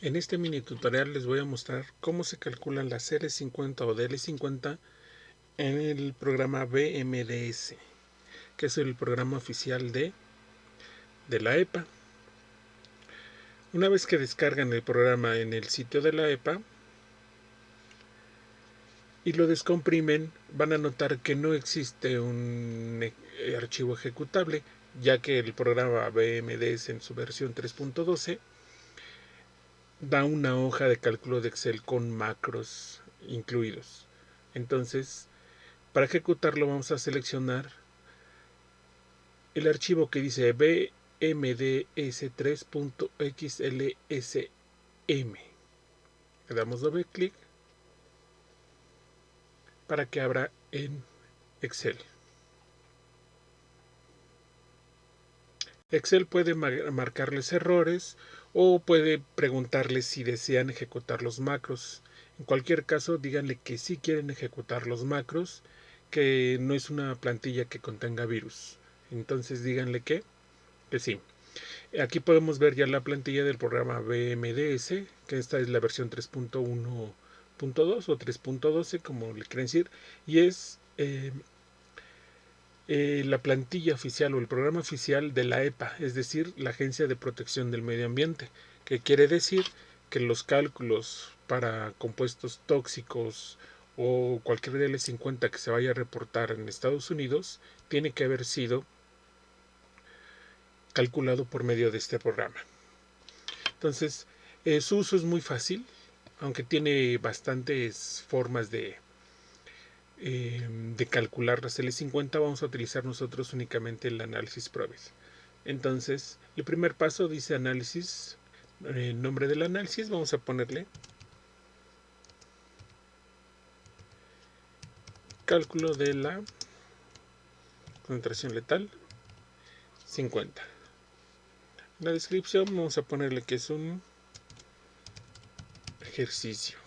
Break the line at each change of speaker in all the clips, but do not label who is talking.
En este mini tutorial les voy a mostrar cómo se calculan las L50 o DL50 en el programa BMDS, que es el programa oficial de la EPA. Una vez que descargan el programa en el sitio de la EPA y lo descomprimen, van a notar que no existe un archivo ejecutable, ya que el programa BMDS en su versión 3.12 da una hoja de cálculo de Excel con macros incluidos. Entonces, para ejecutarlo vamos a seleccionar el archivo que dice bmds3.xlsm. Le damos doble clic para que abra en Excel. Excel puede marcarles errores o puede preguntarles si desean ejecutar los macros. En cualquier caso, díganle que sí quieren ejecutar los macros, que no es una plantilla que contenga virus. Entonces díganle que sí. Aquí podemos ver ya la plantilla del programa BMDS, que esta es la versión 3.1.2 o 3.12, como le quieren decir, y es la plantilla oficial o el programa oficial de la EPA, es decir, la Agencia de Protección del Medio Ambiente, que quiere decir que los cálculos para compuestos tóxicos o cualquier DL50 que se vaya a reportar en Estados Unidos tiene que haber sido calculado por medio de este programa. Entonces, su uso es muy fácil, aunque tiene bastantes formas de calcular las L50, vamos a utilizar nosotros únicamente el análisis Probit. Entonces, el primer paso dice análisis, nombre del análisis, vamos a ponerle cálculo de la concentración letal 50. En la descripción vamos a ponerle que es un ejercicio.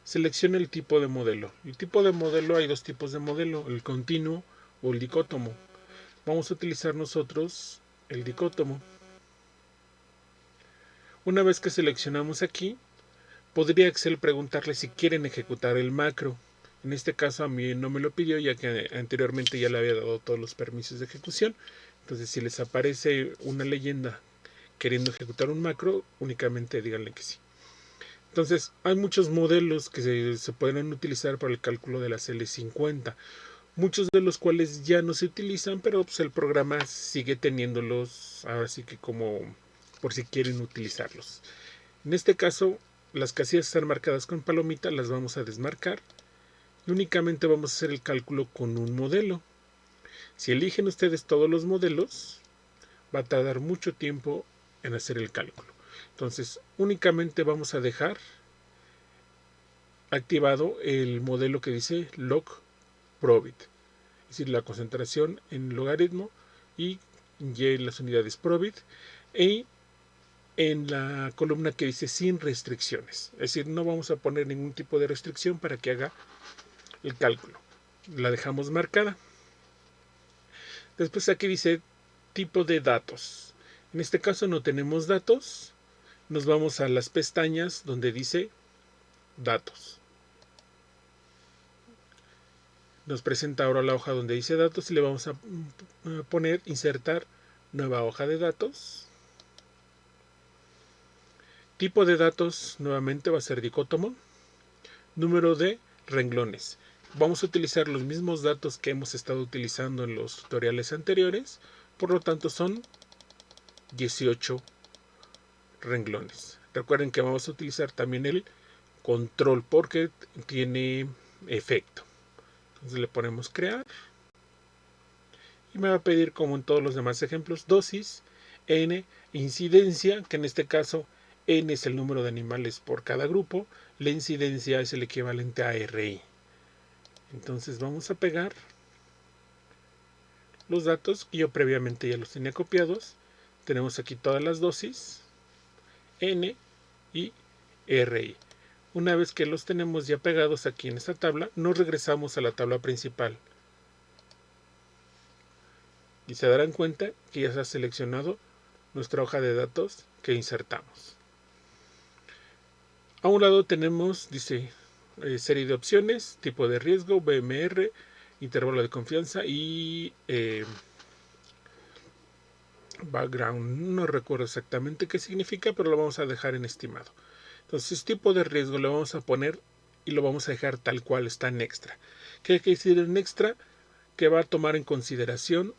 Seleccione el tipo de modelo. El tipo de modelo, hay dos tipos de modelo, el continuo o el dicótomo. Vamos a utilizar nosotros el dicótomo. Una vez que seleccionamos aquí, podría Excel preguntarle si quieren ejecutar el macro. En este caso a mí no me lo pidió, ya que anteriormente ya le había dado todos los permisos de ejecución. Entonces, si les aparece una leyenda queriendo ejecutar un macro, únicamente díganle que sí. Entonces, hay muchos modelos que se pueden utilizar para el cálculo de las L50, muchos de los cuales ya no se utilizan, pero pues el programa sigue teniéndolos, ahora sí que como por si quieren utilizarlos. En este caso, las casillas están marcadas con palomita, las vamos a desmarcar y únicamente vamos a hacer el cálculo con un modelo. Si eligen ustedes todos los modelos, va a tardar mucho tiempo en hacer el cálculo. Entonces, únicamente vamos a dejar activado el modelo que dice log Probit, es decir, la concentración en logaritmo y las unidades Probit, y en la columna que dice sin restricciones, es decir, no vamos a poner ningún tipo de restricción para que haga el cálculo. La dejamos marcada. Después aquí dice tipo de datos. En este caso no tenemos datos. Nos vamos a las pestañas donde dice datos. Nos presenta ahora la hoja donde dice datos y le vamos a poner insertar nueva hoja de datos. Tipo de datos nuevamente va a ser dicótomo. Número de renglones. Vamos a utilizar los mismos datos que hemos estado utilizando en los tutoriales anteriores. Por lo tanto son 18 renglones. Recuerden que vamos a utilizar también el control porque tiene efecto. Entonces le ponemos crear. Y me va a pedir, como en todos los demás ejemplos, dosis, n, incidencia, que en este caso n es el número de animales por cada grupo, la incidencia es el equivalente a RI. Entonces vamos a pegar los datos que yo previamente ya los tenía copiados. Tenemos aquí todas las dosis, n y RI. Una vez que los tenemos ya pegados aquí en esta tabla, nos regresamos a la tabla principal. Y se darán cuenta que ya se ha seleccionado nuestra hoja de datos que insertamos. A un lado tenemos, dice, serie de opciones, tipo de riesgo, BMR, intervalo de confianza y background. No recuerdo exactamente qué significa, pero lo vamos a dejar en estimado. Entonces, tipo de riesgo le vamos a poner y lo vamos a dejar tal cual está en extra. ¿Qué hay que decir en extra? Que va a tomar en consideración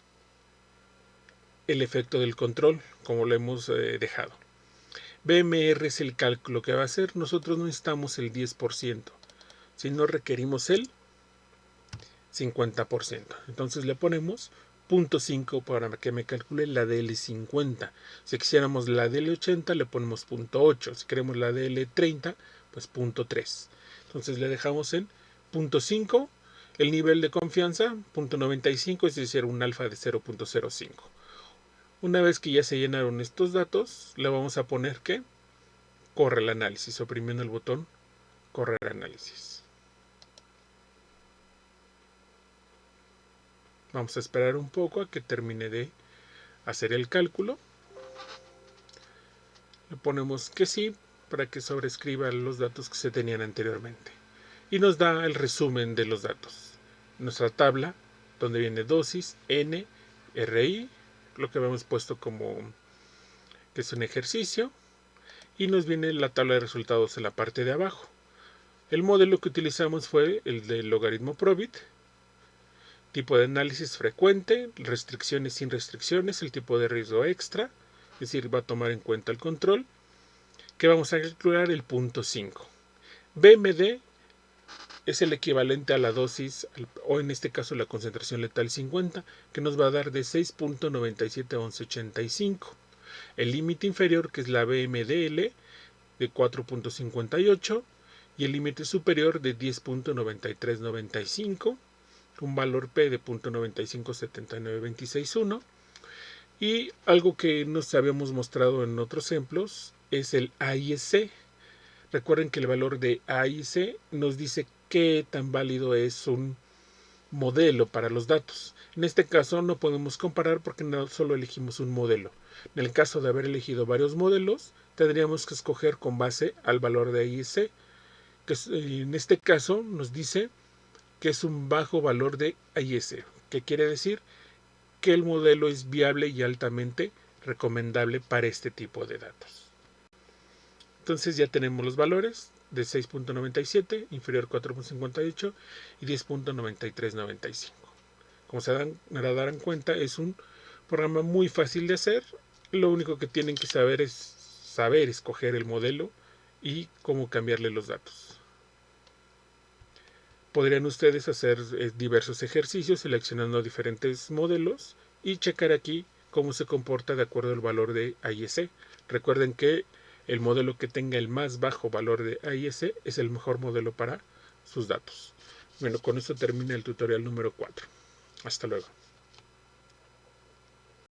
el efecto del control, como lo hemos dejado. BMR es el cálculo que va a hacer. Nosotros no necesitamos el 10%, sino requerimos el 50%. Entonces le ponemos 0.5 para que me calcule la DL50. Si quisiéramos la DL80 le ponemos 0.8. Si queremos la DL30 pues 0.3. Entonces le dejamos en 0.5. El nivel de confianza 0.95, es decir, un alfa de 0.05. Una vez que ya se llenaron estos datos, le vamos a poner que corre el análisis, oprimiendo el botón correr análisis. Vamos a esperar un poco a que termine de hacer el cálculo. Le ponemos que sí para que sobrescriba los datos que se tenían anteriormente. Y nos da el resumen de los datos. Nuestra tabla, donde viene dosis, N, RI, lo que habíamos puesto como que es un ejercicio. Y nos viene la tabla de resultados en la parte de abajo. El modelo que utilizamos fue el del logaritmo Probit. Tipo de análisis frecuente, restricciones sin restricciones, el tipo de riesgo extra, es decir, va a tomar en cuenta el control, que vamos a calcular el 0.5. BMD es el equivalente a la dosis, o en este caso la concentración letal 50, que nos va a dar de 6.97 a 11.85. El límite inferior, que es la BMDL, de 4.58, y el límite superior de 10.9395, un valor P de 0.9579261. Y algo que nos habíamos mostrado en otros ejemplos es el AIC. Recuerden que el valor de AIC nos dice qué tan válido es un modelo para los datos. En este caso no podemos comparar porque no solo elegimos un modelo. En el caso de haber elegido varios modelos, tendríamos que escoger con base al valor de AIC, que en este caso nos dice que es un bajo valor de AIC, que quiere decir que el modelo es viable y altamente recomendable para este tipo de datos. Entonces ya tenemos los valores de 6.97, inferior 4.58 y 10.9395. Como se darán cuenta, es un programa muy fácil de hacer. Lo único que tienen que saber es saber escoger el modelo y cómo cambiarle los datos. Podrían ustedes hacer diversos ejercicios seleccionando diferentes modelos y checar aquí cómo se comporta de acuerdo al valor de AIC. Recuerden que el modelo que tenga el más bajo valor de AIC es el mejor modelo para sus datos. Bueno, con esto termina el tutorial número 4. Hasta luego.